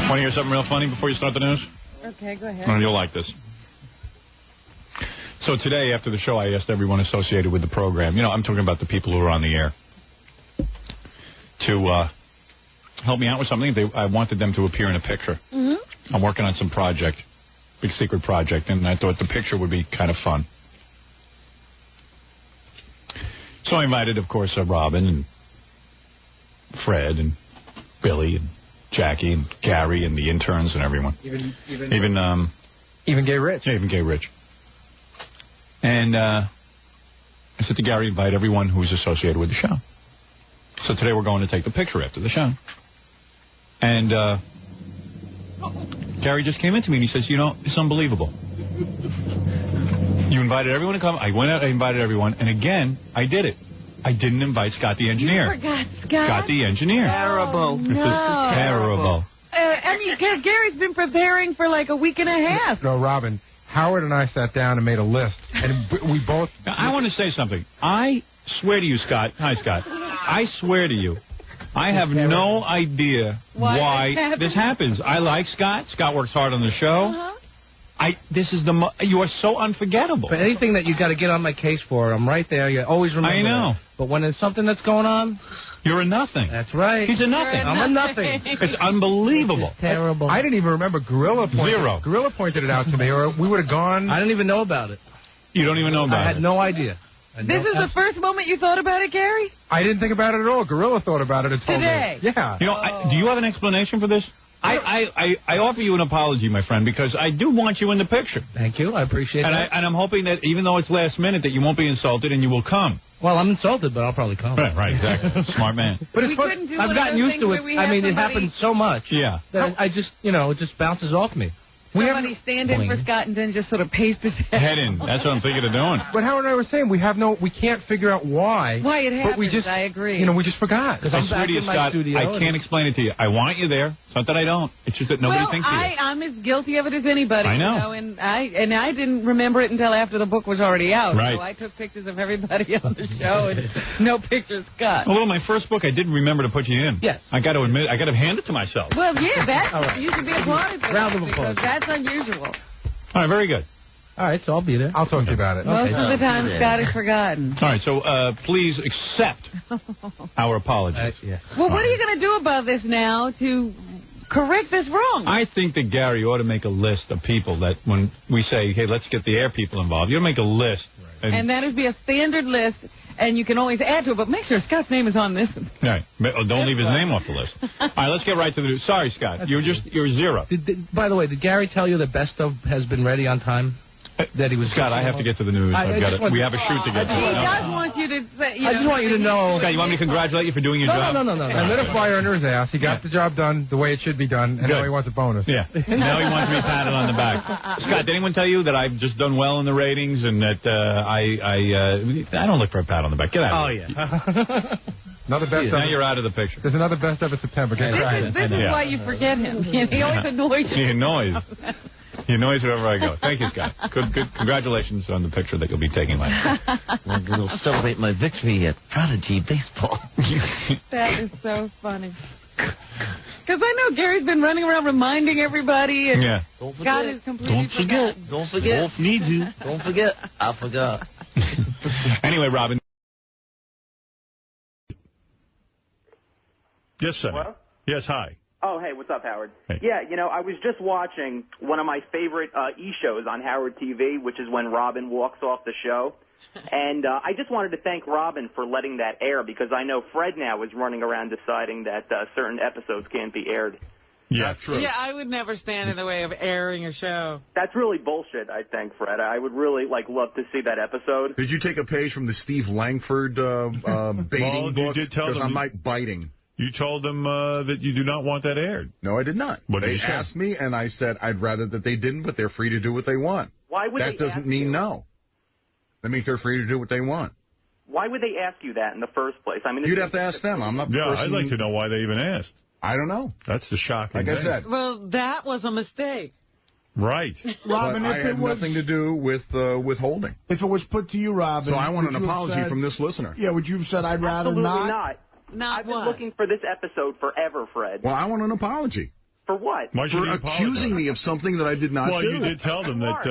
Want to hear something real funny before you start the news? Okay, go ahead. Oh, you'll like this. So today, after the show, I asked everyone associated with the program, you know, I'm talking about the people who are on the air, to help me out with something. I wanted them to appear in a picture. Mm-hmm. I'm working on some project, big secret project, and I thought the picture would be kind of fun. So I invited, of course, Robin and Fred and Billy and Jackie and Gary and the interns and everyone. Even Gay Rich. Yeah, even Gay Rich. And I said to Gary, invite everyone who's associated with the show. So today we're going to take the picture after the show. And Gary just came into me and he says, you know, it's unbelievable. You invited everyone to come. I went out, I invited everyone, and again, I did it. I didn't invite Scott the engineer. You forgot Scott? Scott the engineer. Terrible. This is terrible. I mean, Gary's been preparing for like a week and a half. No, Robin, Howard and I sat down and made a list, and we both... Now, I want to say something. I swear to you, Scott. Hi, Scott. I swear to you, I have no idea why this happens. I like Scott. Scott works hard on the show. You are so unforgettable. But anything that you got to get on my case for, I'm right there. You always remember. I know. That. But when there's something that's going on, you're a nothing. That's right. He's a nothing. I'm a nothing. It's unbelievable. It's terrible. I didn't even remember Gorilla pointed it out to me, or we would have gone. I didn't even know about it. You don't even know about it. I had no idea. This is the first moment you thought about it, Gary? I didn't think about it at all. Gorilla thought about it and told Today? me. Yeah. You know, do you have an explanation for this? I offer you an apology, my friend, because I do want you in the picture. Thank you. I appreciate that. And I'm hoping that even though it's last minute, that you won't be insulted and you will come. Well, I'm insulted, but I'll probably come. Right, exactly. Smart man. But it's fun. I've gotten used to it. I mean, it happens so much. Yeah. That I just, you know, it just bounces off me. Somebody stand in for Scott and then just sort of paste his head in. That's what I'm thinking of doing. But Howard and I were saying we can't figure out why. Why it happens, but we just, I agree. You know, we just forgot. I swear to you, Scott, I can't explain it to you. I want you there. It's not that I don't. It's just that nobody thinks of it. I'm as guilty of it as anybody. I know. You know, and I didn't remember it until after the book was already out. Right. So I took pictures of everybody on the show and no pictures Scott. Well, my first book, I did remember to put you in. Yes. I got to admit, I got to hand it to myself. Well, yeah, that you should be applauded for Round that of applause. because that's unusual. All right, very good. All right, so I'll be there. I'll talk to you about it. Most of the time, Scott is forgotten. All right, so please accept our apologies. Well, what are you going to do about this now to correct this wrong? I think that Gary ought to make a list of people that when we say, hey, let's get the air people involved, you ought to make a list. Right. And that would be a standard list, and you can always add to it, but make sure Scott's name is on this. Right. Don't leave his name off the list. All right, let's get right to the news. Sorry, Scott. You're zero. By the way, did Gary tell you the best of has been ready on time? That he was Scott, I have to get to the news. We have a shoot to get to. He does want you to say, I just want you to know. Scott, you want me to congratulate you for doing your job? No. I lit a fire under his ass. He got the job done the way it should be done, and now he wants a bonus. Yeah. Now he wants me patted on the back. Scott, did anyone tell you that I've just done well in the ratings and that I don't look for a pat on the back. Get out of here. Yeah. Another best now you're out of the picture. There's another best of September. This is why you forget him. He always annoys you. He annoys. He annoys wherever I go. Thank you, Scott. Good. Congratulations on the picture that you'll be taking later. I'm going to celebrate my victory at Prodigy Baseball. That is so funny. Because I know Gary's been running around reminding everybody, and Scott is completely forgotten. Don't forget. Wolf needs you. Don't forget. I forgot. Anyway, Robin. Yes, sir. Hello? Yes, hi. Oh, hey, what's up, Howard? Hey. Yeah, you know, I was just watching one of my favorite E-shows on Howard TV, which is when Robin walks off the show. And I just wanted to thank Robin for letting that air, because I know Fred now is running around deciding that certain episodes can't be aired. Yeah, true. Yeah, I would never stand in the way of airing a show. That's really bullshit, I think, Fred. I would really, love to see that episode. Did you take a page from the Steve Langford baiting book? You did tell them. Because I'm like biting. You told them that you do not want that aired. No, I did not. What did they you say? asked me, and I said I'd rather that they didn't, but they're free to do what they want. Why would that they doesn't ask mean you? no. That means they're free to do what they want. Why would they ask you that in the first place? I mean, you'd have to ask them. I'm not the person. I'd like to know why they even asked. I don't know. That's the shocking thing. Like I said. Well, that was a mistake. Right. Robin, but I had nothing to do with withholding. If it was put to you, Robin. So I want an apology from this listener. Yeah, would you have said I'd rather Absolutely not? I've been looking for this episode forever, Fred. Well, I want an apology. For what? Why should For he accusing apologize? me of something that I did not do. Well, you did tell them that...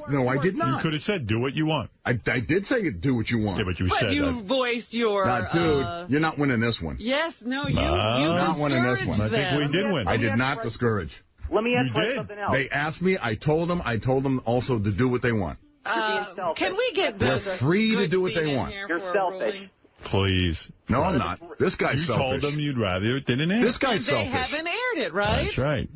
No, I did not. You could have said, do what you want. I did say do what you want. Yeah, but you said you voiced your... dude, you're not winning this one. Yes, no, you not winning this one. I think we did win. I did not discourage. Let me ask You Fred did. something else. They asked me. I told them also to do what they want. Can we get They're free to do what they want. You're selfish. Please. No, I'm not. This guy's selfish. You told them you'd rather it didn't air. This guy's selfish. They haven't aired it, right? That's right.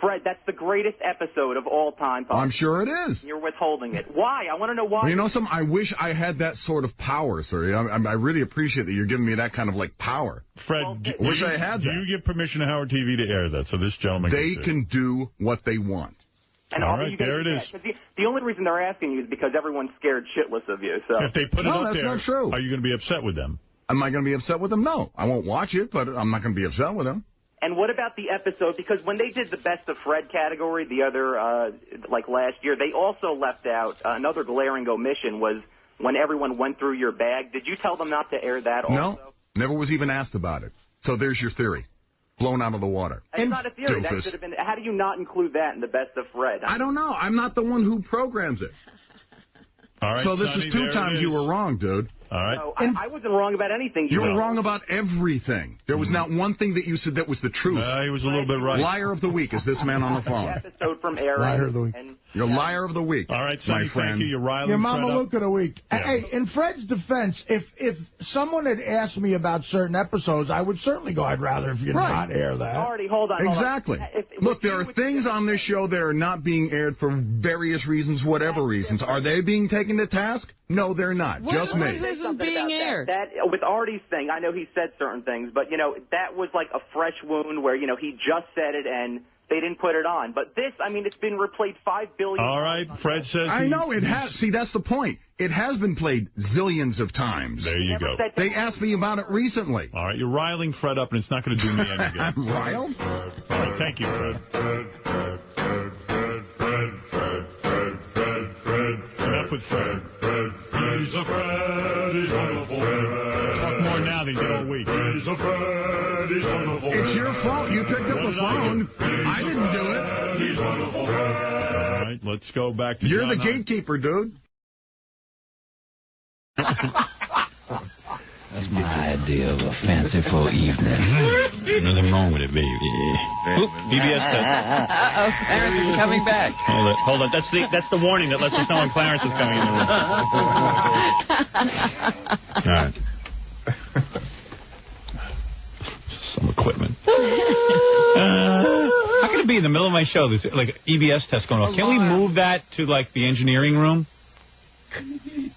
Fred, that's the greatest episode of all time. I'm sure it is. You're withholding it. Why? I want to know why. Well, you know something? I wish I had that sort of power, sir. I really appreciate that you're giving me that kind of, power. Fred, wish I had do that. you give permission to Howard TV to air that so this gentleman They can do what they want. And all right, there it is. The only reason they're asking you is because everyone's scared shitless of you. So If they put it up that's there, not true. are you going to be upset with them? Am I going to be upset with them? No. I won't watch it, but I'm not going to be upset with them. And what about the episode? Because when they did the Best of Fred category the other, last year, they also left out another glaring omission was when everyone went through your bag. Did you tell them not to air that also? No, never was even asked about it. So there's your theory. Blown out of the water. It's not a theory. That Doofus. should have been. How do you not include that in the Best of Fred? I don't know. I'm not the one who programs it. All right, so this Sonny, is two there it times is. you were wrong, dude. All right. No, I wasn't wrong about anything. You were wrong about everything. There was not one thing that you said that was the truth. He was a little bit right. Liar of the week is this man on the phone. Episode from airing. Liar of the week. You're liar of the week. All right, Sonny, my friend. thank you. You're riling Your Fred Mama up. Luke of the week. Yeah. Hey, in Fred's defense, if someone had asked me about certain episodes, I would certainly go, I'd rather if you not air that. Already, hold on. Exactly. Look, there are things on this show that are not being aired for various reasons, whatever reasons. Are they being taken to task? No, they're not. Just me. This is being aired. That with Artie's thing, I know he said certain things, but, that was like a fresh wound where, he just said it and they didn't put it on. But this, it's been replayed 5 billion All right, Fred says I know, it has. See, that's the point. It has been played zillions of times. There you go. They asked me about it recently. All right, you're riling Fred up, and it's not going to do me any good. I'm riled? All right, thank you, Fred. Enough with Fred. He's a Fred, he's wonderful. Talk more now than you did all week. He's a Fred, he's wonderful. It's your fault. You picked up the phone. I didn't do it. He's wonderful. All right, let's go back to You're John the Hine. gatekeeper, dude. That's my idea of a fanciful evening. Nothing wrong with it, baby. Oop, PBS test. Uh-oh, Clarence is coming back. Hold on. That's the warning that lets us know when Clarence is coming in the room. All right. Some equipment. How can it be in the middle of my show? There's like EBS test going on. Can we move that to the engineering room?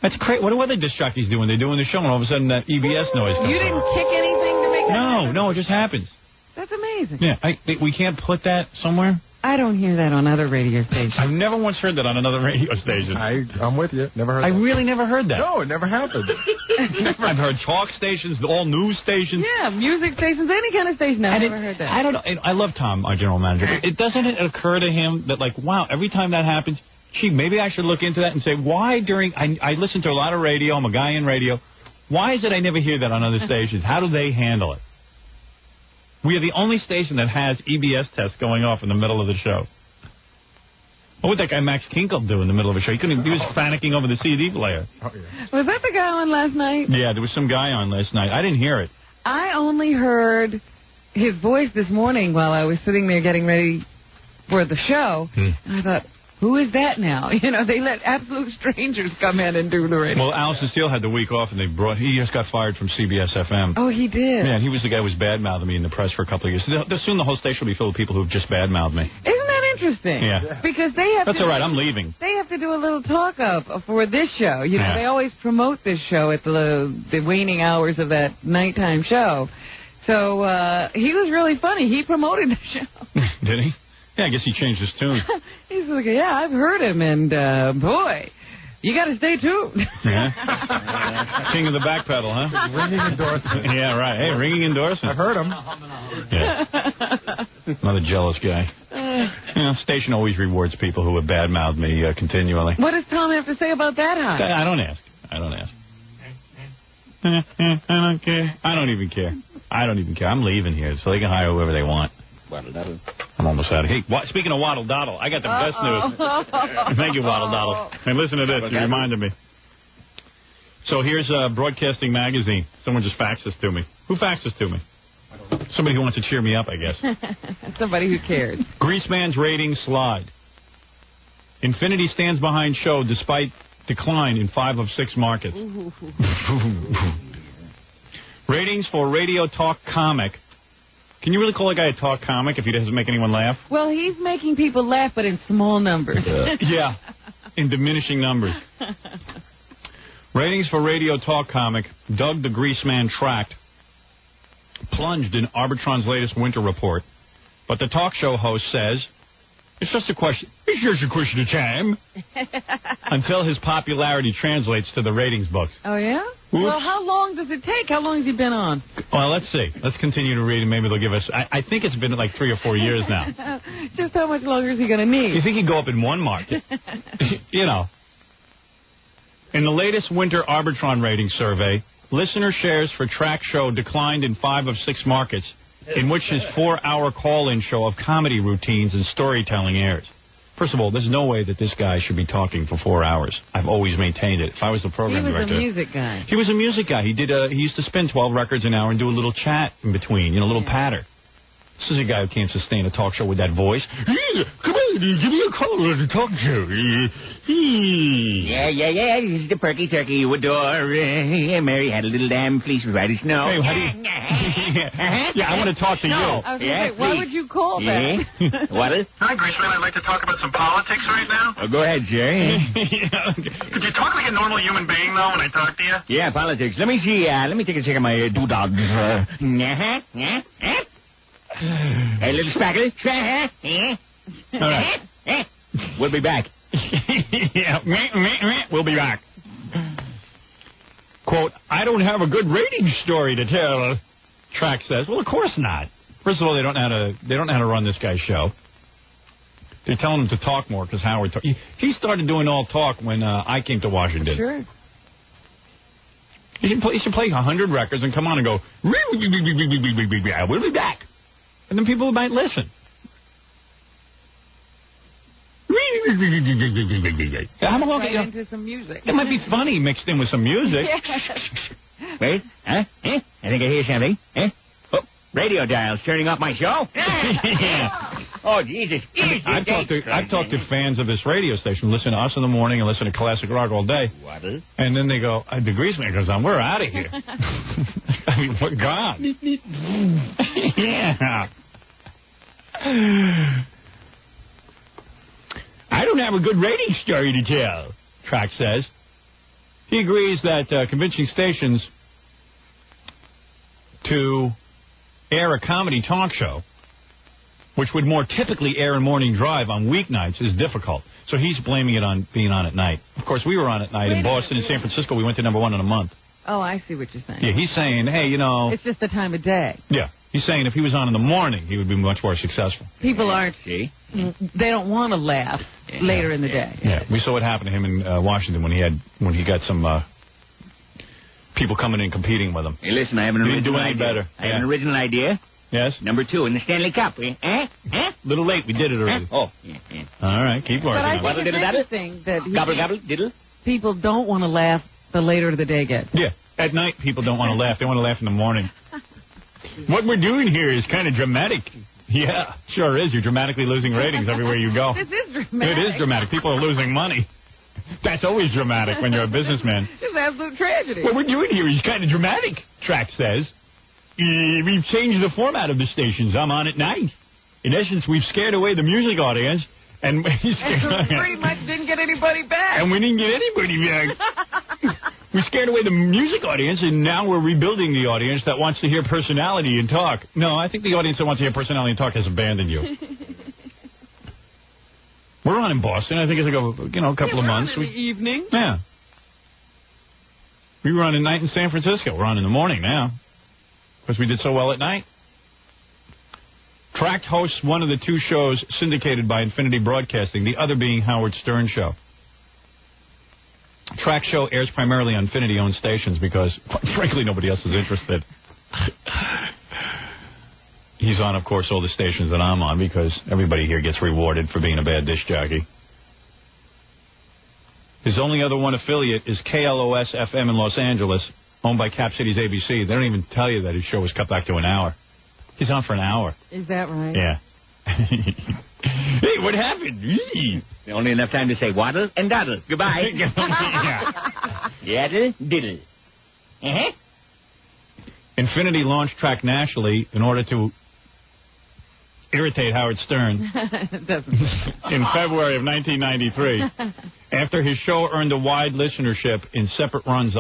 That's crazy. What do other disc jockeys do when they're doing the show and all of a sudden that EBS noise comes You didn't kick anything to make that No, it just happens. That's amazing. Yeah, we can't put that somewhere? I don't hear that on other radio stations. I've never once heard that on another radio station. I'm with you. Never heard that. I really never heard that. No, it never happened. I've heard talk stations, all news stations. Yeah, music stations, any kind of station. I've never heard that. I don't know. I love Tom, our general manager. Doesn't it occur to him that, wow, every time that happens, gee, maybe I should look into that and say, why I listen to a lot of radio, I'm a guy in radio, why is it I never hear that on other stations? How do they handle it? We are the only station that has EBS tests going off in the middle of the show. What would that guy Max Kinkle do in the middle of a show? He was panicking over the CD player. Oh, yeah. Was that the guy on last night? Yeah, there was some guy on last night. I didn't hear it. I only heard his voice this morning while I was sitting there getting ready for the show. And I thought, who is that now? They let absolute strangers come in and do the radio. Well, Allison Steele had the week off, and he just got fired from CBS FM. Oh, he did? Yeah, he was the guy who was bad-mouthing me in the press for a couple of years. Soon the whole station will be filled with people who have just bad-mouthed me. Isn't that interesting? Yeah. Because they have That's all right, I'm leaving. They have to do a little talk-up for this show. Yeah. They always promote this show at the waning hours of that nighttime show. So he was really funny. He promoted the show. Did he? Yeah, I guess he changed his tune. He's like, yeah, I've heard him, and boy, you got to stay tuned. Yeah. King of the back pedal, huh? Ringing endorsement. Yeah, right. Hey, ringing endorsement. I've heard him. Yeah. Another jealous guy. Station always rewards people who have badmouthed me continually. What does Tom have to say about that, huh? I don't ask. I don't care. I don't even care. I'm leaving here, so they can hire whoever they want. Waddle daddle. I'm almost out of here. Hey, speaking of Waddle Doddle, I got the best news. Thank you, Waddle Doddle. Hey, listen to this. You reminded me. So here's Broadcasting Magazine. Someone just faxed this to me. Who faxed this to me? Somebody who wants to cheer me up, I guess. Somebody who cares. Greaseman's ratings slide. Infinity stands behind show despite decline in 5 of 6 markets. Ratings for radio talk comic. Can you really call a guy a talk comic if he doesn't make anyone laugh? Well, he's making people laugh, but in small numbers. Yeah, in diminishing numbers. Ratings for radio talk comic, Doug the Greaseman Tract, plunged in Arbitron's latest winter report. But the talk show host says, it's just a question of time. Until his popularity translates to the ratings books. Oh, yeah? Oops. Well, how long does it take? How long has he been on? Well, let's see. Let's continue to read, and maybe they'll give us... I think it's been like 3 or 4 years now. Just how much longer is he going to need? You think he'd go up in one market? You know. In the latest winter Arbitron rating survey, listener shares for Track Show declined in 5 of 6 markets, in which his 4-hour call-in show of comedy routines and storytelling airs. First of all, there's no way that this guy should be talking for 4 hours. I've always maintained it. If I was the program director... He was a music guy. He was a music guy. He used to spin 12 records an hour and do a little chat in between, a little patter. This is a guy who can't sustain a talk show with that voice. Come on, give me a call on the talk show. Yeah. This is the perky turkey you adore. Mary had a little lamb fleece with white as snow. Hey, how do you... Yeah, I want to talk to you. I was gonna say, why would you call that? What? Hi, Greaseman. I'd like to talk about some politics right now. Oh, go ahead, Jerry. Could you talk like a normal human being, though, when I talk to you? Yeah, politics. Let me see. Let me take a check of my doodads. Hey, little spackle. All right. We'll be back. Yeah, we'll be back. Quote, I don't have a good ratings story to tell, Track says. Well, of course not. First of all, they don't know how to run this guy's show. They're telling him to talk more because Howard talk. He started doing all talk when I came to Washington. Sure. He should play 100 records and come on and go, we'll be back. And then people might listen. How long right into some music. It might be funny mixed in with some music. Wait, I think I hear something. Oh, radio dial's turning off my show. Yeah. Oh, Jesus. I've talked to fans of this radio station, listen to us in the morning and listen to classic rock all day. What is? And then they go, the Greaseman goes on, we're out of here. I mean, we're gone. Yeah. I don't have a good rating story to tell, Track says. He agrees that convincing stations to air a comedy talk show, which would more typically air in Morning Drive on weeknights, is difficult. So he's blaming it on being on at night. Of course, we were on at night in Boston and San Francisco. We went to #1 in a month. Oh, I see what you're saying. Yeah, he's saying, hey, It's just the time of day. Yeah. He's saying if he was on in the morning, he would be much more successful. People aren't... They don't want to laugh later in the day. Yeah, we saw what happened to him in Washington when he got some people coming in competing with him. Hey, listen, I have an original idea. Better. I have an original idea. Yes? #2 in the Stanley Cup. Little late. We did it already. Oh. All right, keep working. But I think it's interesting that gobble, diddle. People don't want to laugh the later the day gets. Yeah. At night, people don't want to laugh. They want to laugh in the morning. What we're doing here is kind of dramatic. Yeah, sure is. You're dramatically losing ratings everywhere you go. This is dramatic. It is dramatic. People are losing money. That's always dramatic when you're a businessman. It's an absolute tragedy. What we're doing here is kind of dramatic, Track says. We've changed the format of the stations. I'm on at night. In essence, we've scared away the music audience. And we pretty much didn't get anybody back. And we didn't get anybody back. We scared away the music audience, and now we're rebuilding the audience that wants to hear personality and talk. No, I think the audience that wants to hear personality and talk has abandoned you. We're on in Boston. I think it's like a couple of months. In the evening. Yeah. We were on at night in San Francisco. We're on in the morning now because we did so well at night. Tract hosts one of the 2 shows syndicated by Infinity Broadcasting, the other being Howard Stern Show. Track show airs primarily on Infinity-owned stations because, frankly, nobody else is interested. He's on, of course, all the stations that I'm on because everybody here gets rewarded for being a bad disc jockey. His only other one affiliate is KLOS-FM in Los Angeles, owned by Cap City's ABC. They don't even tell you that his show was cut back to an hour. He's on for an hour. Is that right? Yeah. Hey, what happened? Only enough time to say waddle and daddle. Goodbye. Yaddle diddle. Uh-huh. Infinity launched Track nationally in order to irritate Howard Stern in February of 1993 after his show earned a wide listenership in separate runs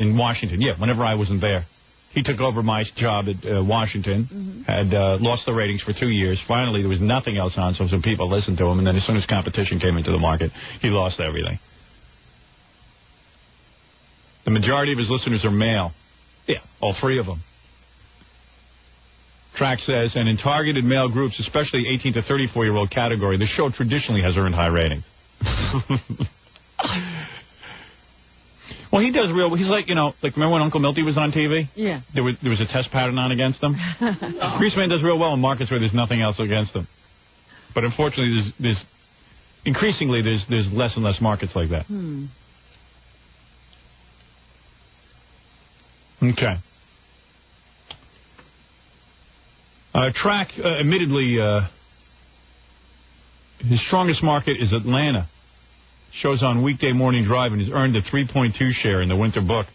in Washington. Yeah, whenever I wasn't there. He took over my job at Washington, had lost the ratings for 2 years. Finally, there was nothing else on, so some people listened to him, and then as soon as competition came into the market, he lost everything. The majority of his listeners are male. Yeah, all 3 of them. Track says, and in targeted male groups, especially 18 to 34-year-old category, the show traditionally has earned high ratings. Well, he does real. He's like, remember when Uncle Milty was on TV? Yeah. There was a test pattern on against him. Greaseman does real well in markets where there's nothing else against him. But unfortunately, there's increasingly there's less and less markets like that. Okay. Track, admittedly, his strongest market is Atlanta. Shows on weekday morning drive and has earned a 3.2 share in the winter book.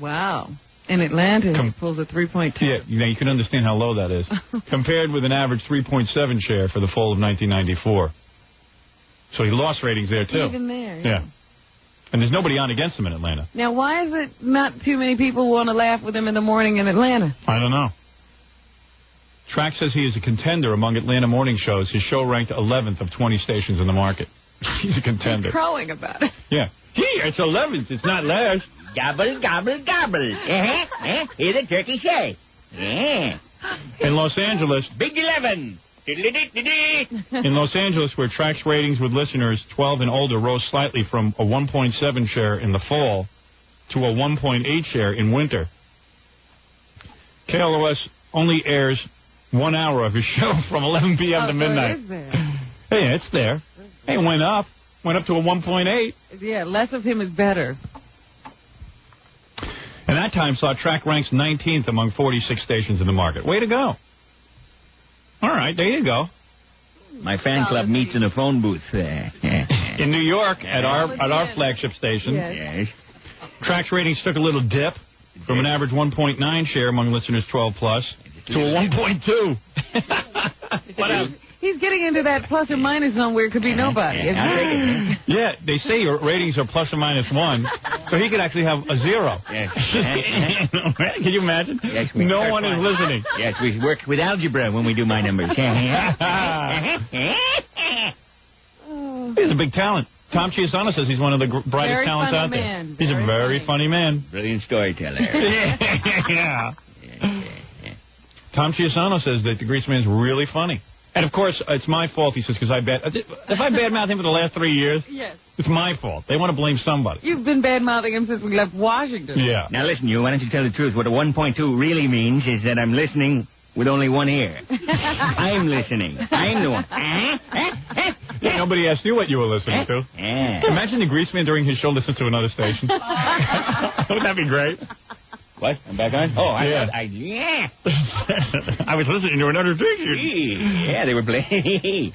Wow. In Atlanta, he pulls a 3.2. Yeah, you can understand how low that is. Compared with an average 3.7 share for the fall of 1994. So he lost ratings there, too. Even there. Yeah. And there's nobody on against him in Atlanta. Now, why is it not too many people want to laugh with him in the morning in Atlanta? I don't know. Track says he is a contender among Atlanta morning shows. His show ranked 11th of 20 stations in the market. He's a contender. He's crowing about it. Yeah. It's 11th. It's not last. Gobble, gobble, gobble. Hear the turkey say. In Los Angeles. Big 11. In Los Angeles, where Track's ratings with listeners 12 and older rose slightly from a 1.7 share in the fall to a 1.8 share in winter. KLOS only airs 1 hour of his show from 11 p.m. to midnight. So it is there. Hey, it's there. Hey, it went up to a 1.8. Yeah, less of him is better. And that time saw Track ranks 19th among 46 stations in the market. Way to go. All right, there you go. My fan club meets in a phone booth there. In New York, at our flagship station, Yes. Track's ratings took a little dip from an average 1.9 share among listeners 12 plus to a 1.2. What else? He's getting into that plus or minus zone where it could be nobody. Yeah, they say your ratings are plus or minus 1, so he could actually have a 0. Yes. Can you imagine? Yes, no one is listening. Yes, we work with algebra when we do my numbers. He's a big talent. Tom Chiasano says he's one of the brightest talents out there. He's a very funny man. Brilliant storyteller. Yeah. Tom Chiasano says that the Greaseman's really funny. And, of course, it's my fault, he says, because if I badmouthed him for the last 3 years, yes, it's my fault. They want to blame somebody. You've been badmouthing him since we left Washington. Yeah. Now, listen, why don't you tell the truth? What a 1.2 really means is that I'm listening with only one ear. I'm listening. I'm the one. Nobody asked you what you were listening to. Imagine the Greaseman during his show listens to another station. Wouldn't that be great? What? I'm back on? Oh, yeah. I was listening to another station. Yeah, they were playing.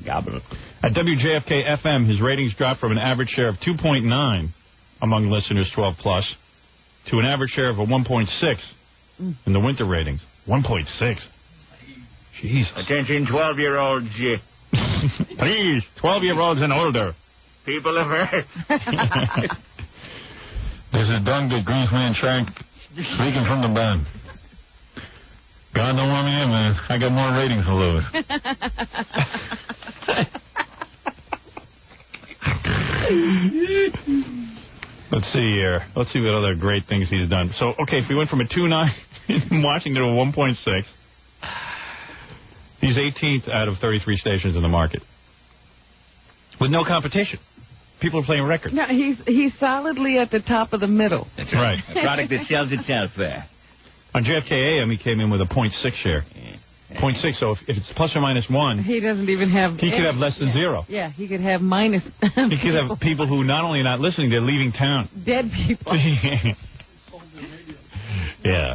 Gobble. At WJFK FM, his ratings dropped from an average share of 2.9 among listeners 12 plus to an average share of a 1.6 in the winter ratings. 1.6. Jeez. Attention, 12-year-olds. Please, 12-year-olds and older. People of Earth. This is Doug the Greaseman Track speaking from the band. God don't want me in, man. I got more ratings to lose. Let's see here. Let's see what other great things he's done. So, okay, if we went from a 2.9 in Washington to a 1.6, he's 18th out of 33 stations in the market. With no competition. People are playing records. No, he's solidly at the top of the middle. That's right. A product that sells itself. On JFK AM, he came in with a 0.6 share. 0.6, so if it's plus or minus 1... He doesn't even have... He could have less than 0. Yeah, he could have minus... He could have people who not only are not listening, they're leaving town. Dead people. Yeah.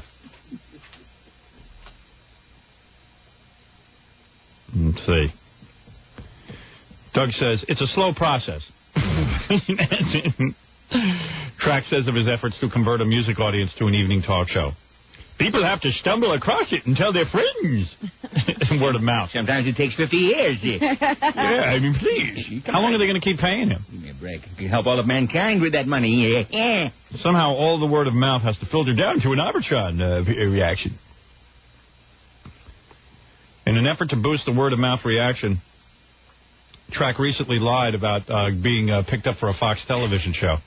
Let's see. Doug says, it's a slow process. Track says of his efforts to convert a music audience to an evening talk show. People have to stumble across it and tell their friends. Word of mouth. Sometimes it takes 50 years. Yeah, I mean, please. How long are they going to keep paying him? Give me a break. You can help all of mankind with that money. Yeah. Somehow all the word of mouth has to filter down to an Arbitron reaction. In an effort to boost the word of mouth reaction, Track recently lied about being picked up for a Fox television show.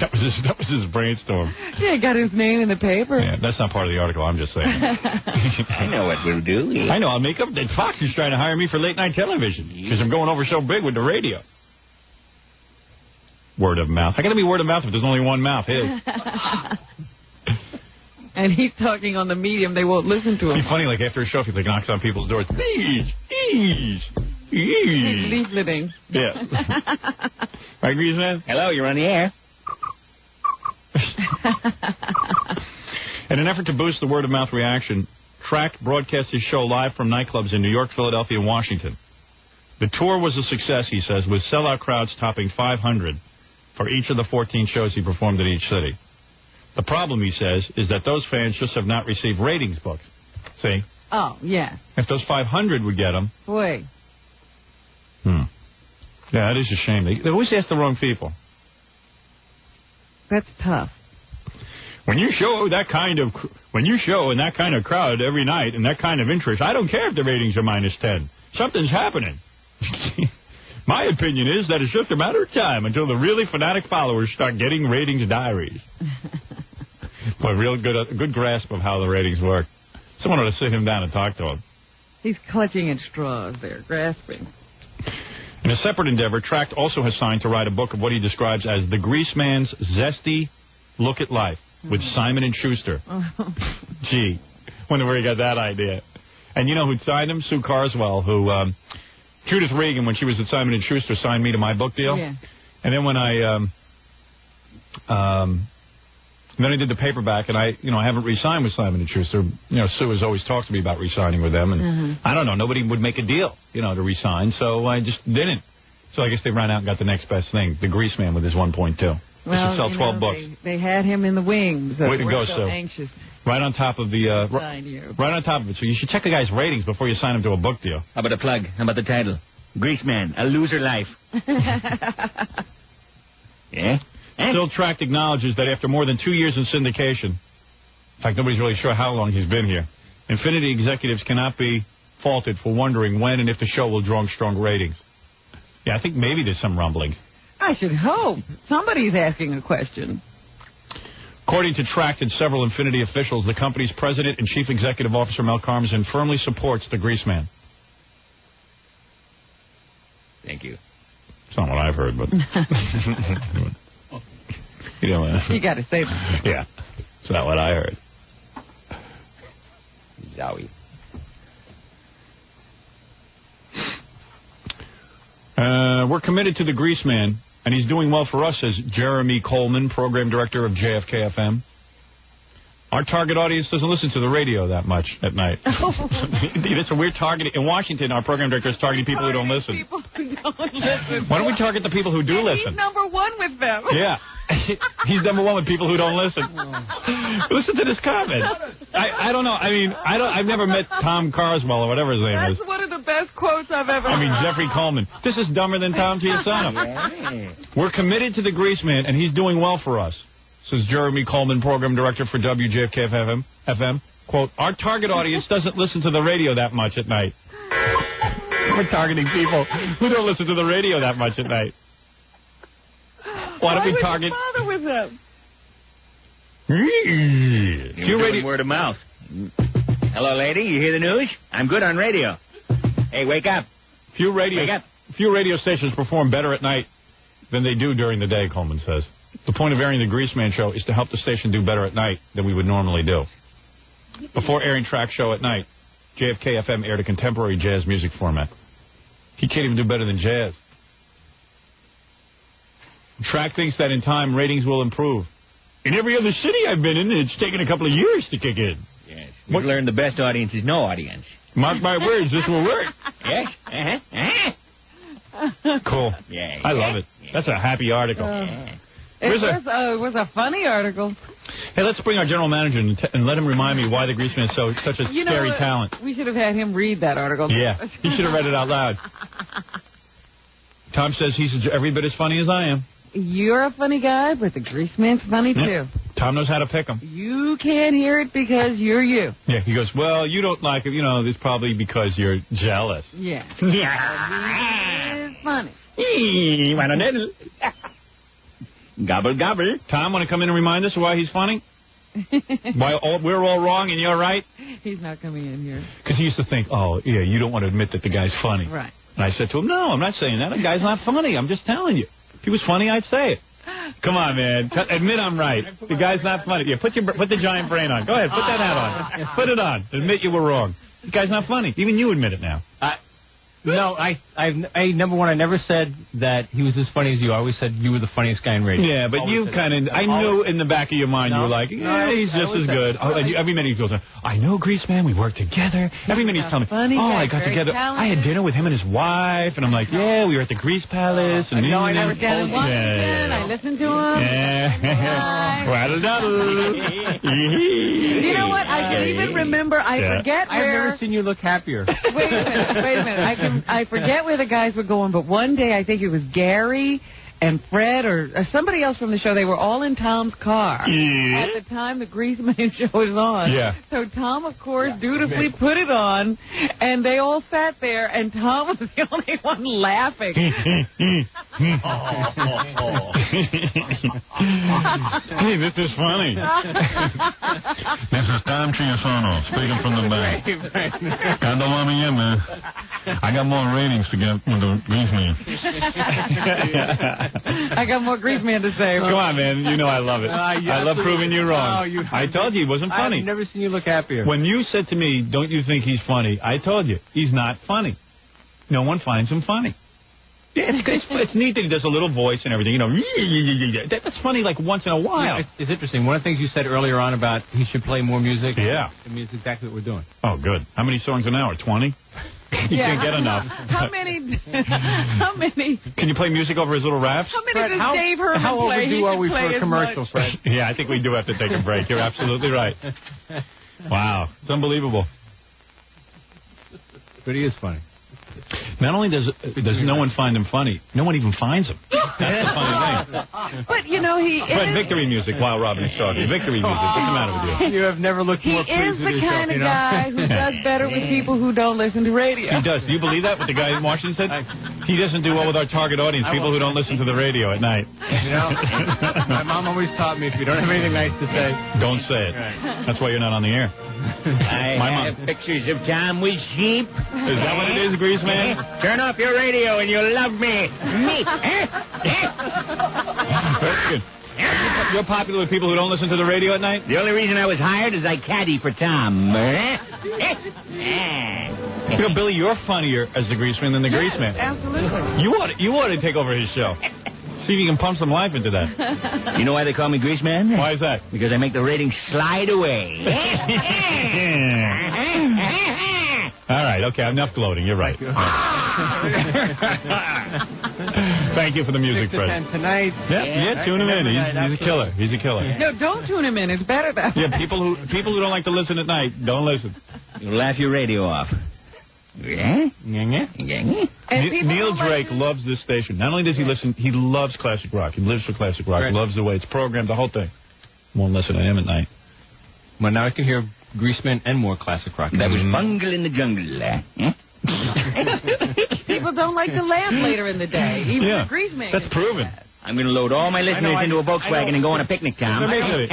That was his brainstorm. Yeah, he got his name in the paper. Yeah, that's not part of the article. I'm just saying. I know what we'll do. Yeah. I know. I'll make up that Fox is trying to hire me for late night television because I'm going over so big with the radio. Word of mouth. I got to be word of mouth if there's only one mouth. And he's talking on the medium. They won't listen to him. It'd be funny, like after a show, if he knocks on people's doors. Please. He's leafleting. Yeah. Right, Greaseman? Hello, you're on the air. In an effort to boost the word-of-mouth reaction, Track broadcast his show live from nightclubs in New York, Philadelphia, and Washington. The tour was a success, he says, with sellout crowds topping 500 for each of the 14 shows he performed in each city. The problem, he says, is that those fans just have not received ratings books. See? Oh, yeah. If those 500 would get them... Boy. Yeah, that is a shame. They always ask the wrong people. That's tough. When you show in that kind of crowd every night and that kind of interest, I don't care if the ratings are minus 10. Something's happening. My opinion is that it's just a matter of time until the really fanatic followers start getting ratings diaries. Boy, real good grasp of how the ratings work. Someone ought to sit him down and talk to him. He's clutching at straws there, grasping. In a separate endeavor, Tract also has signed to write a book of what he describes as the Greaseman's zesty look at life with Simon & Schuster. Gee, wonder where he got that idea. And you know who signed him? Sue Carswell, who Judith Regan, when she was at Simon & Schuster, signed me to my book deal. Yeah. And then when I did the paperback, and I haven't re-signed with Simon & Schuster. Sue has always talked to me about re-signing with them, and I don't know, nobody would make a deal, to re-sign, so I just didn't. So I guess they ran out and got the next best thing, the Greaseman with his 1.2. Well, should sell 12 books. They had him in the wings. Way to go, so Sue. Anxious. Right on top of the right on top of it. So you should check the guy's ratings before you sign him to a book deal. How about a plug? How about the title? Greaseman, a loser life. Yeah? Still, Tract acknowledges that after more than 2 years in syndication, in fact, nobody's really sure how long he's been here, Infinity executives cannot be faulted for wondering when and if the show will draw strong ratings. Yeah, I think maybe there's some rumblings. I should hope. Somebody's asking a question. According to Tract and several Infinity officials, the company's president and chief executive officer, Mel Karmazin, firmly supports the Greaseman. Thank you. It's not what I've heard, but... You got to say that. Yeah, it's not what I heard. Zowie. We're committed to the Greaseman, and he's doing well for us, says Jeremy Coleman, program director of JFK-FM. Our target audience doesn't listen to the radio that much at night. It's a weird target. In Washington, our program director is targeting people who don't listen. People who don't listen. Why don't we target the people who do listen? He's number one with them. Yeah. He's number one with people who don't listen. Listen to this comment. I don't know. I mean, I've never met Tom Carswell or whatever his name is. That's one of the best quotes I've ever heard. I mean, Jeffrey Coleman. This is dumber than Tom to your son. Yeah. We're committed to the Greaseman, and he's doing well for us, says Jeremy Coleman, program director for WJFK-FM. Quote, our target audience doesn't listen to the radio that much at night. We're targeting people who don't listen to the radio that much at night. Why don't we target... Why would you bother with them? You're doing word of mouth. Hello, lady. You hear the news? I'm good on radio. Hey, wake up. Few radio stations perform better at night than they do during the day, Coleman says. The point of airing the Greaseman show is to help the station do better at night than we would normally do. Before airing track show at night, JFK-FM aired a contemporary jazz music format. He can't even do better than jazz. Track thinks that in time, ratings will improve. In every other city I've been in, it's taken a couple of years to kick in. Yes. We've learned the best audience is no audience. Mark my words, this will work. Yes? Cool. Yeah. I love it. That's a happy article. It was a funny article. Hey, let's bring our general manager and let him remind me why the Greaseman is such a scary talent. We should have had him read that article. Yeah, he should have read it out loud. Tom says he's every bit as funny as I am. You're a funny guy, but the Greaseman's funny, too. Tom knows how to pick him. You can't hear it because you're you. Yeah, he goes, well, you don't like it. You know, it's probably because you're jealous. Yeah. Yeah. It's funny. Gobble, gobble. Tom, want to come in and remind us why he's funny? Why we're all wrong and you're right? He's not coming in here. Because he used to think, oh, yeah, you don't want to admit that the guy's funny. Right. And I said to him, no, I'm not saying that. The guy's not funny. I'm just telling you. If he was funny, I'd say it. Come on, man. Admit I'm right. The guy's not funny. Yeah, put the giant brain on. Go ahead, put that hat on. Put it on. Admit you were wrong. The guy's not funny. Even you admit it now. No, number one, I never said that he was as funny as you. I always said you were the funniest guy in radio. Yeah, but you kind of, I knew in the back of your mind you were like, yeah, he's just as good. Every minute he goes, I know Greaseman, we work together. Every minute he's telling me, I got together, I had dinner with him and his wife, and I'm like, yeah, we were at the Grease Palace. And I never down in Washington. I listened to him. Yeah. You know what? I can even remember, forget where. I've never seen you look happier. Wait a minute. I forget where the guys were going, but one day I think it was Gary and Fred or somebody else from the show. They were all in Tom's car at the time the Greaseman show was on. Yeah. So Tom, of course, dutifully put it on, and they all sat there, and Tom was the only one laughing. Hey, this is funny. This is Tom Chiasano speaking from the back. God don't let me in, man. I got more ratings to get with the Greaseman. I got more Greaseman to say. Come on, man. You know I love it. I love proving you wrong. No, I told you he wasn't funny. I've never seen you look happier. When you said to me, don't you think he's funny, I told you, he's not funny. No one finds him funny. Yeah, it's neat that he does a little voice and everything. You know, that's funny like once in a while. Yeah, it's interesting. One of the things you said earlier on about he should play more music. Yeah. I mean, it's exactly what we're doing. Oh, good. How many songs an hour? 20? You can't get enough. How many? Can you play music over his little raps? How many does Dave Herman how play? overdue are we for a commercial, Fred? Yeah, I think we do have to take a break. You're absolutely right. Wow. It's unbelievable. But he is funny. Not only does no one find him funny, no one even finds him. That's the funny thing. But, you know, he Fred, is... victory music while Robin is talking. Victory music. What's the matter with you? You have never looked more pleased with He is the kind of yourself, guy who does better with people who don't listen to radio. He does. Do you believe that, what the guy in Washington said? He doesn't do well with our target audience, people who don't listen to the radio at night. You know, my mom always taught me if you don't have anything nice to say, don't say it. That's why you're not on the air. I have pictures of Tom with sheep. Is that what it is, Greaseman? Turn off your radio and you'll love me. Very good. You're popular with people who don't listen to the radio at night? The only reason I was hired is I caddy for Tom. You know, Billy, you're funnier as the Greaseman than the Greaseman. Absolutely. You ought to take over his show. See if you can pump some life into that. You know why they call me Greaseman? Why is that? Because I make the ratings slide away. All right, okay, enough gloating. You're right. Thank you for the music, 6 to Fred. 10 tonight. Yeah, tune him in. He's a killer. He's a killer. No, don't tune him in. It's better that way. Yeah, people who don't like to listen at night, don't listen. You'll laugh your radio off. Neil Drake loves this station. Not only does he listen, he loves classic rock. He lives for classic rock. Right. Loves the way it's programmed, the whole thing. Won't listen to him at night. Well, now I can hear Greaseman and more classic rock. That was Bungle in the Jungle. People don't like to laugh later in the day. Even the Greaseman. That's proven. I'm going to load all my listeners into a Volkswagen and go on a picnic, Tom. If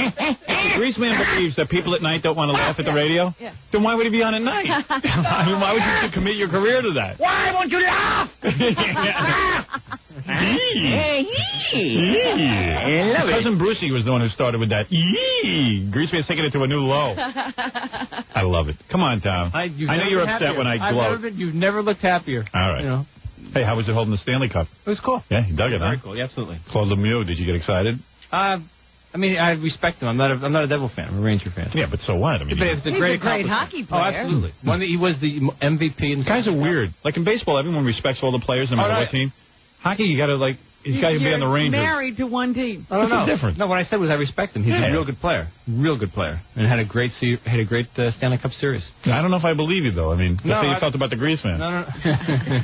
Greaseman believes that people at night don't want to laugh at the radio, then why would he be on at night? I mean, why would you commit your career to that? Why won't you laugh? Cousin Brucey was the one who started with that. Greaseman's taking it to a new low. I love it. Come on, Tom. I know you're upset when I gloat. You've never looked happier. All right. You know. Hey, how was it holding the Stanley Cup? It was cool. Yeah, he dug it, Very huh? cool. Yeah, absolutely. Claude Lemieux, did you get excited? I mean, I respect him. I'm not a Devil fan. I'm a Ranger fan. Yeah, but so what? I mean, but it's a great hockey player. Oh, absolutely. He was the MVP. And guys are weird. Like in baseball, everyone respects all the players no matter what team. Hockey, you got to like. He's got to be on the Rangers. Married to one team. I don't know. Different. No, what I said was I respect him. He's a real good player. Real good player. And had a great Stanley Cup series. I don't know if I believe you, though. I mean, that's how you felt about the Greaseman. No.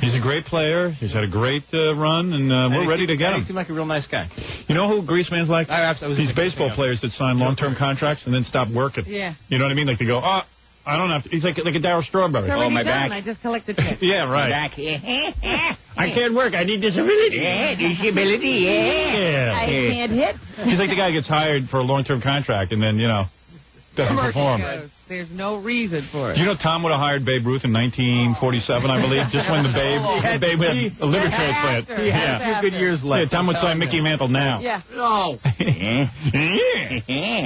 He's a great player. He's had a great run, and we're ready to get him. He seemed like a real nice guy. You know who Greaseman's like? These baseball players that sign long-term contracts and then stop working. Yeah. You know what I mean? Like they go, I don't have to. He's like a Darryl Strawberry. Oh, my back. I just collected checks. Yeah, right. Back. I can't work. I need disability. Disability. I can't hit. He's like the guy who gets hired for a long-term contract and then, doesn't perform. There's no reason for it. You know Tom would have hired Babe Ruth in 1947, I believe, just when the Babe had a liver transplant. He had a few good years left. Yeah, Tom would sign Mickey Mantle now. Yeah. No.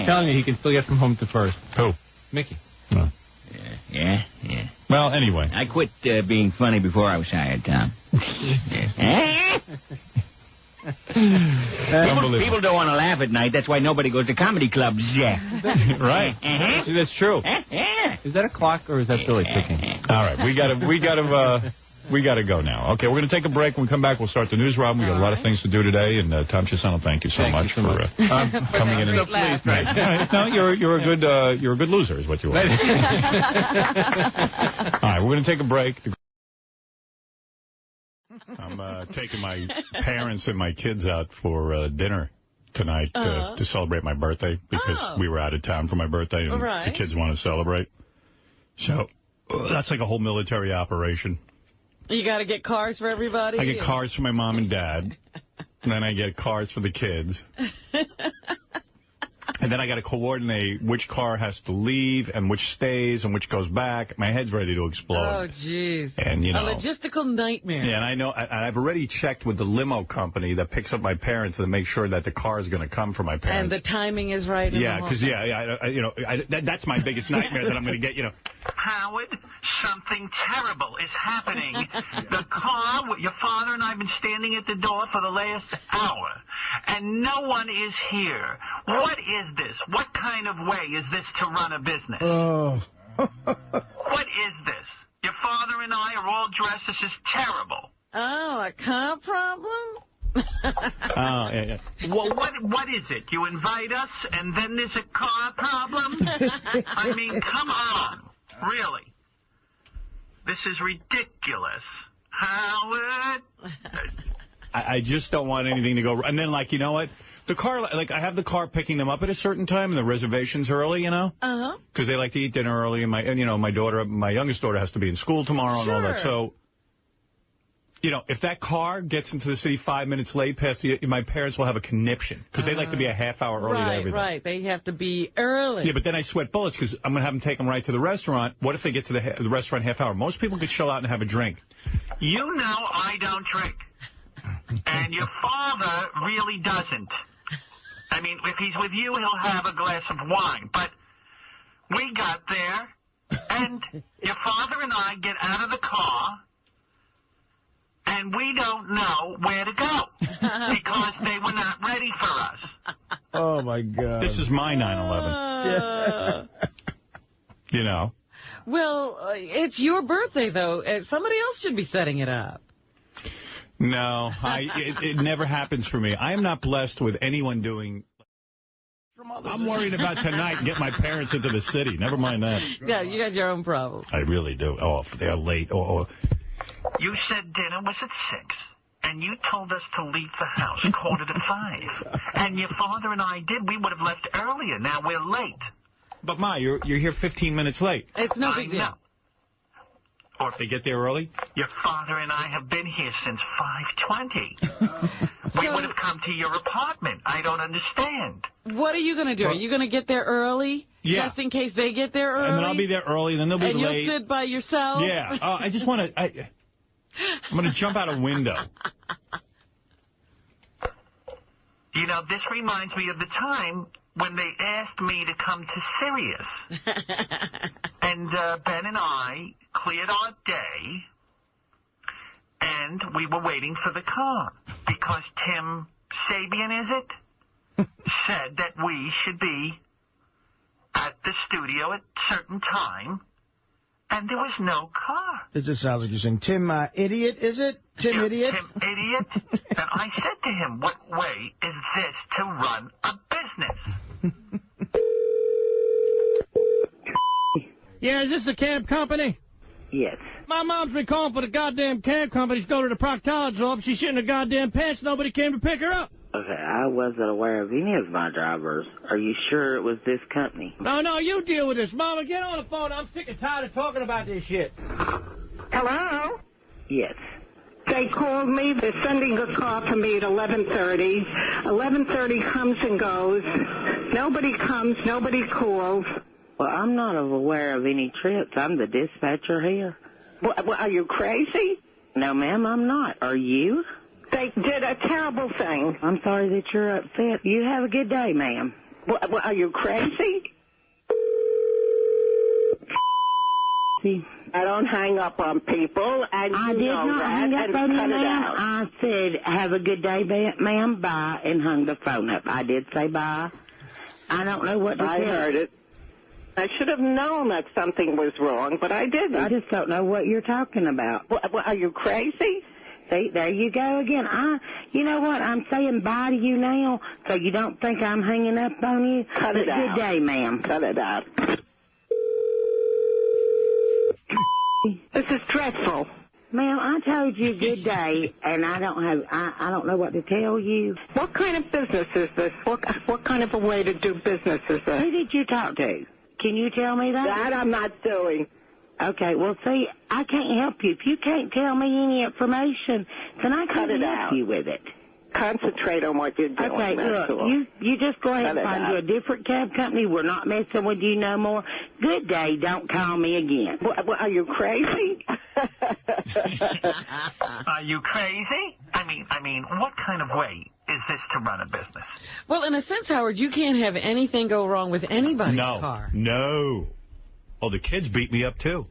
Telling you, he can still get from home to first. Who? Mickey. No. Yeah. Well, anyway. I quit being funny before I was hired, Tom. People don't want to laugh at night. That's why nobody goes to comedy clubs. Right. See, that's true. Is that a clock or is that Billy ticking? All right, we got to go now. Okay, we're going to take a break. When we come back, we'll start the news, Rob. We got a lot of things to do today, and Tom Chisano, thank you so much for coming in. No, you're a good loser, is what you are. All right, we're going to take a break. I'm taking my parents and my kids out for dinner tonight to celebrate my birthday because we were out of town for my birthday and the kids want to celebrate. So that's like a whole military operation. You got to get cars for everybody? I get cars for my mom and dad. And then I get cars for the kids. And then I got to coordinate which car has to leave and which stays and which goes back. My head's ready to explode. Oh, jeez. And, a logistical nightmare. Yeah, and I know. I've already checked with the limo company that picks up my parents to make sure that the car is going to come for my parents. And the timing is right. Yeah, because that's my biggest nightmare that I'm going to get. Howard, something terrible is happening. The car, your father and I have been standing at the door for the last hour, and no one is here. What is this? What kind of way is this to run a business? What is this? Your father and I are all dressed. This is terrible. Oh, a car problem? Yeah. Well, what is it? You invite us, and then there's a car problem? I mean, come on. Really? This is ridiculous. Howard? I just don't want anything to go... And then, you know what? The car, I have the car picking them up at a certain time, and the reservation's early, Uh-huh. Because they like to eat dinner early, and my youngest daughter has to be in school tomorrow and all that. So, if that car gets into the city 5 minutes late past my parents will have a conniption, because they like to be a half hour early to everything. Right. They have to be early. Yeah, but then I sweat bullets, because I'm going to have them take them right to the restaurant. What if they get to the restaurant half hour? Most people could chill out and have a drink. You know I don't drink. And your father really doesn't. I mean, if he's with you, he'll have a glass of wine. But we got there, and your father and I get out of the car, and we don't know where to go because they were not ready for us. Oh, my God. This is my 9/11. Well, it's your birthday, though. Somebody else should be setting it up. No, it never happens for me. I am not blessed with anyone doing... I'm worried about tonight and get my parents into the city. Never mind that. Yeah, you got your own problems. I really do. Oh, if they're late. You said dinner was at 6, and you told us to leave the house 4:45. And your father and I did. We would have left earlier. Now we're late. But, Ma, you're here 15 minutes late. It's no big deal. Or if they get there early? Your father and I have been here since 5:20. We would have come to your apartment. I don't understand. What are you going to do? Are you going to get there early? Yeah. Just in case they get there early? And then I'll be there early, and then they'll be late. And you'll sit by yourself? Yeah. I just want to... I'm going to jump out a window. You know, this reminds me of the time when they asked me to come to Sirius. And Ben and I cleared our day, and we were waiting for the car because Tim Sabian, is it, said that we should be at the studio at a certain time, and there was no car. It just sounds like you're saying, Tim Idiot, is it? Tim Idiot? Tim Idiot. And I said to him, what way is this to run a business? Yeah, is this a cab company? Yes. My mom's been calling for the goddamn cab company to go to the proctologist's office. She's shitting her goddamn pants. Nobody came to pick her up. Okay, I wasn't aware of any of my drivers. Are you sure it was this company? No, you deal with this. Mama, get on the phone. I'm sick and tired of talking about this shit. Hello? Yes. They called me. They're sending a car to me at 11:30. 11:30 comes and goes. Nobody comes. Nobody calls. Well, I'm not aware of any trips. I'm the dispatcher here. What, are you crazy? No, ma'am, I'm not. Are you? They did a terrible thing. I'm sorry that you're upset. You have a good day, ma'am. What, are you crazy? I don't hang up on people, and I you did know not that, hang up and on you, cut it ma'am. out. I said, have a good day, ma'am, bye, and hung the phone up. I did say bye. I don't know what to I say. heard it. I should have known that something was wrong, but I didn't. I just don't know what you're talking about. Are you crazy? See, there you go again. You know what? I'm saying bye to you now, so you don't think I'm hanging up on you. Cut it out. Good day, ma'am. Cut it out. This is dreadful. Ma'am, I told you good day, and I don't know what to tell you. What kind of business is this? What kind of a way to do business is this? Who did you talk to? Can you tell me that? That I'm not doing. Okay, well, see, I can't help you. If you can't tell me any information, then I can't help you with it. Concentrate on what you're doing. Okay, look, you just go ahead and find you a different cab company. We're not messing with you no more. Good day. Don't call me again. Are you crazy? Are you crazy? I mean, what kind of way is this to run a business? Well, in a sense, Howard, you can't have anything go wrong with anybody's car. No. Oh, the kids beat me up, too.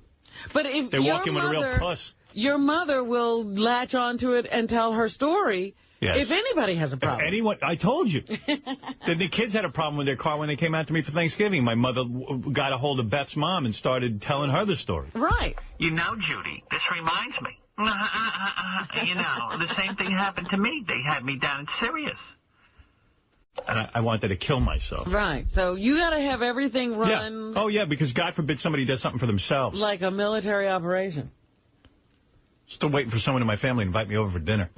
But if they walk in with a real puss. Your mother will latch onto it and tell her story. Yes. If anybody has a problem. If anyone, I told you. The kids had a problem with their car when they came out to me for Thanksgiving. My mother got a hold of Beth's mom and started telling her the story. Right. You know, Judy, this reminds me. You know, the same thing happened to me. They had me down in Sirius. And I wanted to kill myself. Right. So you got to have everything run. Yeah. Oh, yeah, because God forbid somebody does something for themselves. Like a military operation. Still waiting for someone in my family to invite me over for dinner.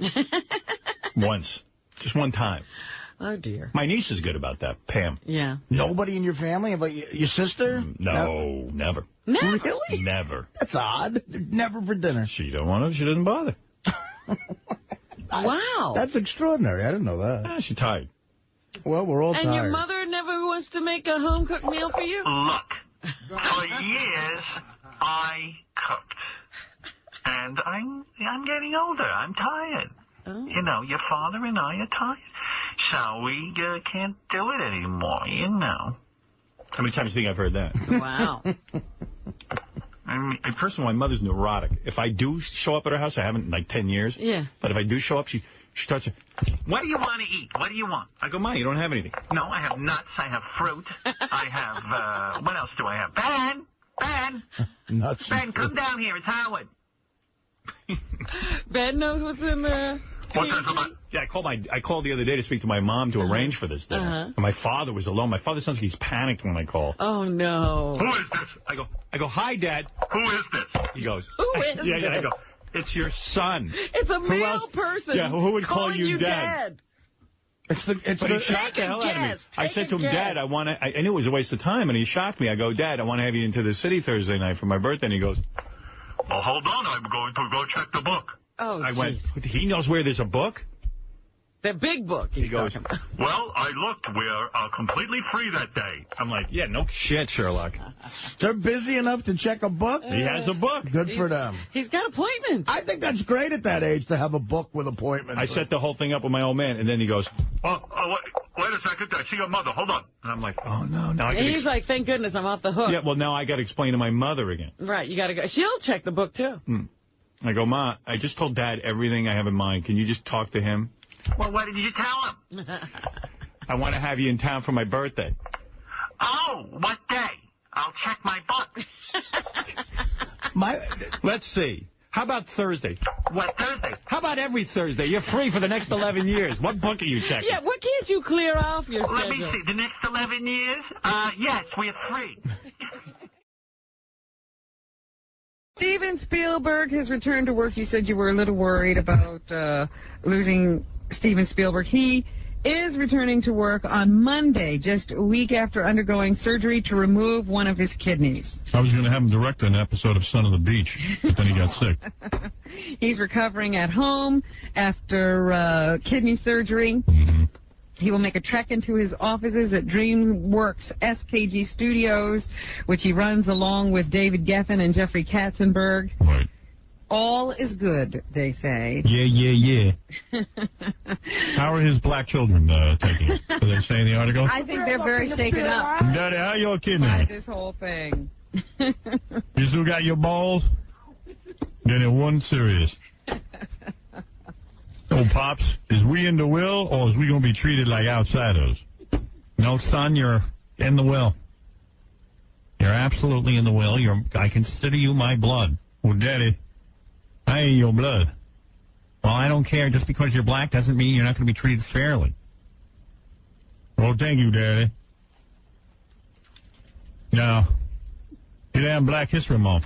Once. Just one time. Oh, dear. My niece is good about that, Pam. Yeah. Nobody in your family? About your sister? No, never. Never? Really? Never. That's odd. Never for dinner. She don't want to. She doesn't bother. Wow. That's extraordinary. I didn't know that. Yeah, she's tired. Well, we're all tired. And your mother never wants to make a home-cooked meal for you? Look, for years I cooked. And I'm getting older. I'm tired. Oh. You know, your father and I are tired. So we can't do it anymore, you know. How many times do you think I've heard that? Wow. I mean, first of all, my mother's neurotic. If I do show up at her house, I haven't in like 10 years. Yeah. But if I do show up, she starts... What do you want to eat? What do you want? I go, Ma, you don't have anything. No, I have nuts. I have fruit. I have, what else do I have? Ben! Nuts. Ben, come down here. It's Howard. Ben knows what's in there. Yeah, I called the other day to speak to my mom to arrange for this dinner. And my father was alone. My father sounds like he's panicked when I call. Oh, no. Who is this? I go, hi, Dad. Who is this? He goes, Who is this? Yeah, I go, it's your son. It's a male person. Yeah, who would call you Dad? But he shocked the hell out of me. I said to him, Dad, I knew it was a waste of time, and he shocked me. I go, Dad, I want to have you into the city Thursday night for my birthday. And he goes, well, hold on. I'm going to go check the book. Oh, I went, he knows where there's a book? The big book. He goes, Well, I looked. We're completely free that day. I'm like, yeah, no shit, Sherlock. They're busy enough to check a book? He has a book. Good for them. He's got appointments. I think that's great at that age to have a book with appointments. I set the whole thing up with my old man, and then he goes, Wait a second. I see your mother. Hold on. and I'm like, oh, no. Now I And he's like, thank goodness I'm off the hook. yeah, well, now I got to explain to my mother again. Right, you got to go. She'll check the book, too. I go, Ma, I just told Dad everything I have in mind. Can you just talk to him? Well, what did you tell him? I want to have you in town for my birthday. Oh, what day? I'll check my book. Let's see. How about Thursday? What Thursday? How about every Thursday? You're free for the next 11 years. What book are you checking? Yeah, what can't you clear off your schedule? Let me see. The next 11 years? Yes, we're free. Steven Spielberg has returned to work. You said you were a little worried about losing Steven Spielberg. He is returning to work on Monday, just a week after undergoing surgery to remove one of his kidneys. I was going to have him direct an episode of Son of the Beach, but then he got sick. He's recovering at home after kidney surgery. He will make a trek into his offices at DreamWorks SKG Studios, which he runs along with David Geffen and Jeffrey Katzenberg. Right. All is good, they say. Yeah. How are his black children taking it? Do they say in the article? I think they're very shaken up Daddy, how your kidney? by this whole thing. You still got your balls? Then it wasn't serious. Oh, Pops, is we in the will, or is we going to be treated like outsiders? No, son, you're in the will. You're absolutely in the will. I consider you my blood. Well, Daddy, I ain't your blood. Well, I don't care. Just because you're black doesn't mean you're not going to be treated fairly. Well, thank you, Daddy. Now, you have Black History Month.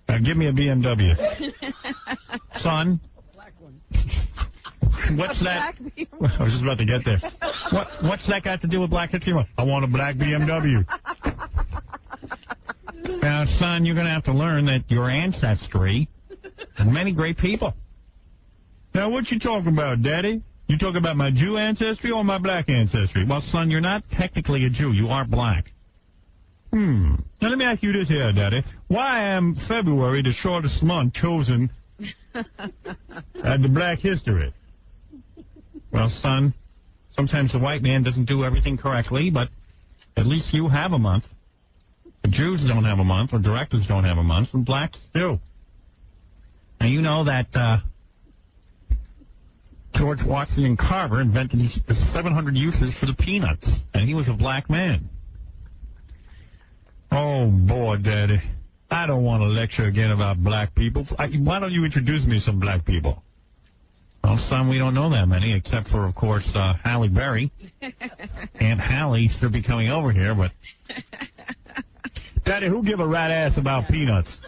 Now, give me a BMW. Son. What's that? I was just about to get there. What's that got to do with Black History Month? I want a black BMW. Now, son, you're going to have to learn that your ancestry has many great people. Now, what you talking about, Daddy? You talking about my Jew ancestry or my black ancestry? Well, son, you're not technically a Jew. You are black. Now, let me ask you this here, Daddy. Why am February the shortest month chosen at the black history? Well, son, sometimes the white man doesn't do everything correctly, but at least you have a month. The Jews don't have a month, or directors don't have a month, and blacks do. Now, you know that George Washington Carver invented the 700 uses for the peanuts, and he was a black man. Oh, boy, Daddy. I don't want to lecture again about black people. Why don't you introduce me to some black people? Well, son, we don't know that many, except for, of course, Halle Berry. Aunt Halle should be coming over here, but... Daddy, who give a rat ass about peanuts?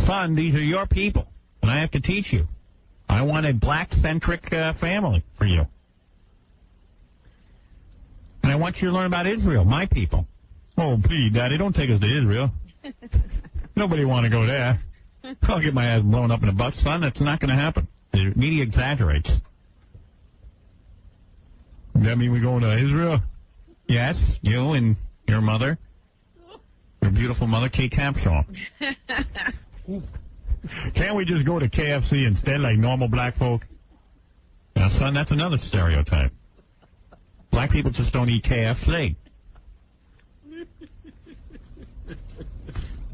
Son, these are your people, and I have to teach you. I want a black-centric family for you. And I want you to learn about Israel, my people. Oh, please, Daddy, don't take us to Israel. Nobody want to go there. I'll get my ass blown up in a butt, son. That's not going to happen. The media exaggerates. Does that mean we're going to Israel? Yes, you and your mother. Your beautiful mother, Kate Capshaw. Can't we just go to KFC instead like normal black folk? Now, son, that's another stereotype. Black people just don't eat KFC.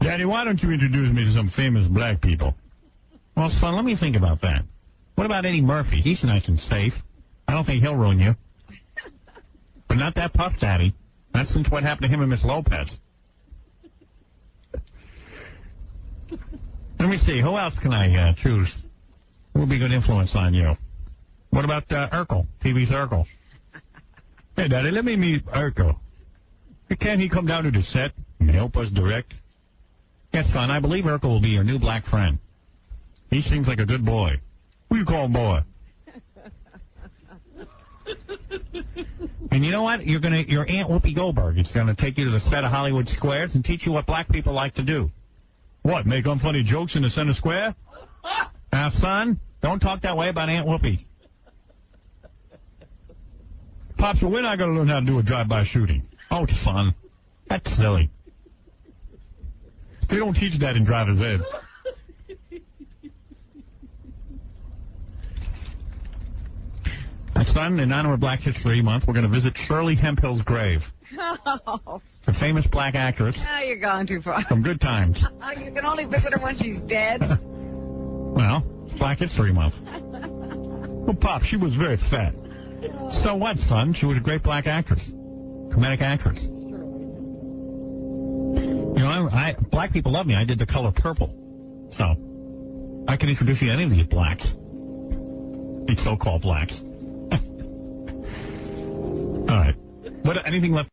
Daddy, why don't you introduce me to some famous black people? Well, son, let me think about that. What about Eddie Murphy? He's nice and safe. I don't think he'll ruin you. But not that Puff Daddy. Not since what happened to him and Miss Lopez. Let me see. Who else can I choose? Who would be a good influence on you? What about Urkel? TV's Urkel. Hey, Daddy, let me meet Urkel. Can't he come down to the set and help us direct? Yes, son, I believe Urkel will be your new black friend. He seems like a good boy. Who you call boy? And you know what? Your Aunt Whoopi Goldberg is going to take you to the set of Hollywood Squares and teach you what black people like to do. What, make unfunny jokes in the center square? Now, son, don't talk that way about Aunt Whoopi. Pops, well, we're not going to learn how to do a drive-by shooting. Oh, it's fun. That's silly. They don't teach that in driver's ed. Son, in honor of Black History Month, we're going to visit Shirley Hemphill's grave. Oh. The famous black actress. Now you're gone too far. From Good Times. You can only visit her when she's dead. Well, it's Black History Month. Well, Pop, she was very fat. So what, son? She was a great black actress. Comedic actress. You know, black people love me. I did The Color Purple. So, I can introduce you to any of these blacks. These so-called blacks. All right. Anything left?